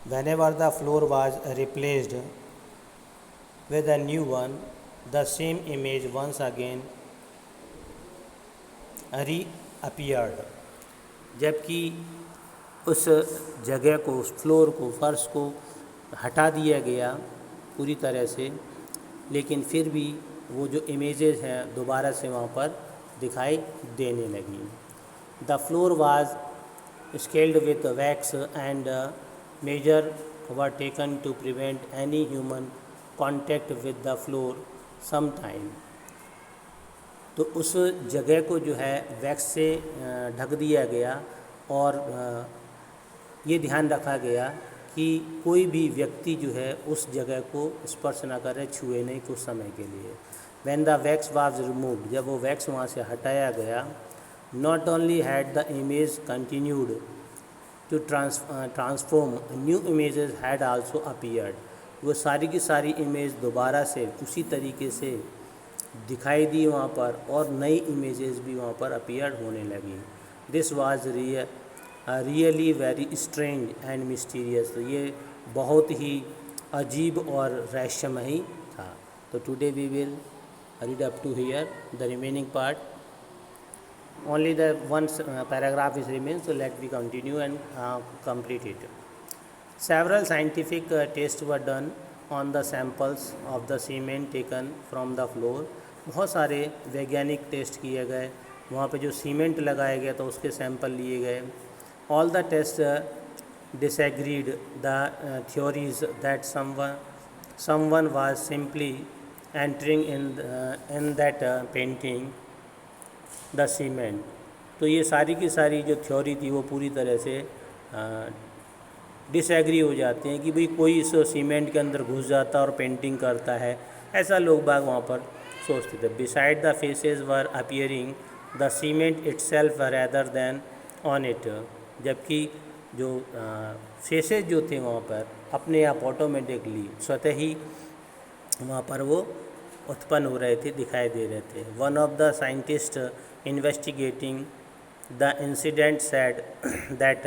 Whenever the floor was replaced with a new one, the same image once again reappeared. जबकि उस जगह को, उस फ्लोर को, फर्श को हटा दिया गया पूरी तरह से, लेकिन फिर भी वो जो इमेजेस हैं दोबारा से वहाँ पर दिखाई देने लगी. The floor was scaled with wax and measure were taken to prevent any human contact with the floor some time. तो उस जगह को जो है वैक्स से ढक दिया गया और ये ध्यान रखा गया कि कोई भी व्यक्ति जो है उस जगह को स्पर्श ना करे, छुए नहीं कुछ समय के लिए. When the wax was removed, जब वो वैक्स वहाँ से हटाया गया, not only had the image continued to transform, new images had also appeared. वो सारी की सारी इमेज दोबारा से उसी तरीके से दिखाई दी वहाँ पर और नई इमेजेस भी वहाँ पर अपीयर होने लगी. This was really very strange and mysterious. तो ये बहुत ही अजीब और रहस्यमयी था. तो today we will read up to here the remaining part. Only the one paragraph is remains, so let me continue and complete it. Several scientific tests were done on the samples of the cement taken from the floor. बहुत सारे वैज्ञानिक test किए गए, वहाँ पे जो cement लगाया गया था उसके सैंपल लिए गए. All the tests disagreed the theories that someone was simply entering in that painting the cement. तो ये सारी की सारी जो थ्योरी थी वो पूरी तरह से डिसएग्री हो जाते हैं कि भाई कोई इस सीमेंट के अंदर घुस जाता और पेंटिंग करता है, ऐसा लोग बाग वहाँ पर सोचते थे. Beside the faces were appearing the cement itself rather than on it. जबकि जो फेसेस जो थे वहाँ पर अपने आप ऑटोमेटिकली स्वतः ही वहाँ पर वो उत्पन्न हो रहे थे, दिखाई दे रहे थे. One of the scientist investigating the incident said that,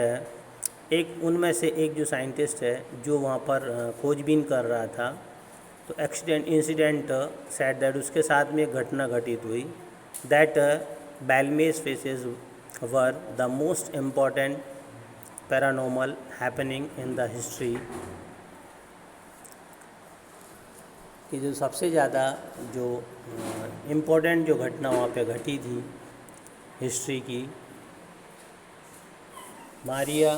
एक उनमें से एक जो साइंटिस्ट है जो वहाँ पर खोजबीन कर रहा था, तो इंसिडेंट सेड दैट, उसके साथ में एक घटना घटित हुई. That Belmez faces were the most important paranormal happening in the history. कि जो सबसे ज़्यादा जो इम्पोर्टेंट जो घटना वहाँ पे घटी थी हिस्ट्री की, Maria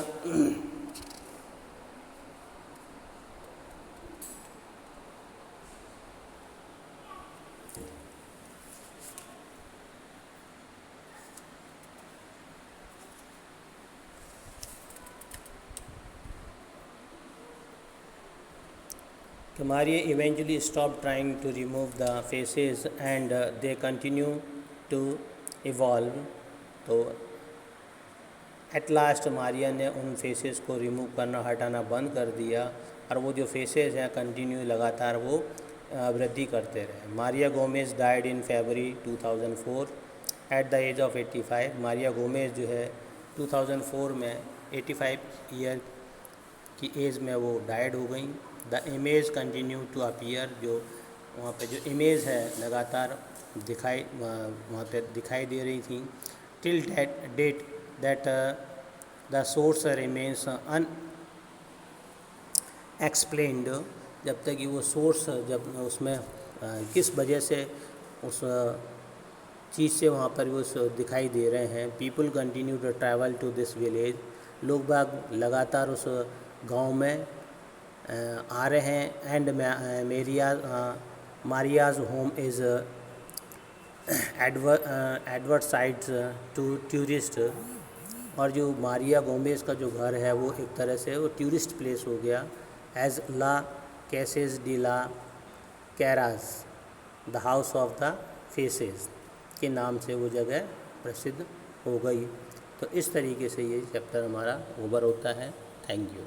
eventually stopped trying to remove the faces and they continue to evolve. तो एट लास्ट मारिया ने उन फेसेस को रिमूव करना, हटाना बंद कर दिया और वो जो फेसेस हैं कंटिन्यू लगातार वो वृद्धि करते रहे. Maria Gomez died in February 2004 at the age of 85. Maria Gomez जो है 2004 में 85 ईयर की एज में वो डाइड हो गई. The image continue to appear. जो वहाँ पे जो इमेज है लगातार वहाँ पे दिखाई दे रही थी. Till date that the source remains unexplained. जब तक कि वो सोर्स, जब उसमें किस वजह से उस चीज़ से वहाँ पर वो दिखाई दे रहे हैं. People continue to travel to this village. लोग बाग लगातार उस गांव में आ रहे हैं. And Maria's home is advertised to tourist. और जो मारिया गोमेज का जो घर है वो एक तरह से वो टूरिस्ट प्लेस हो गया. As La Casas de la Caras, the house of the faces के नाम से वो जगह प्रसिद्ध हो गई. तो इस तरीके से ये चैप्टर हमारा ओवर होता है. Thank you.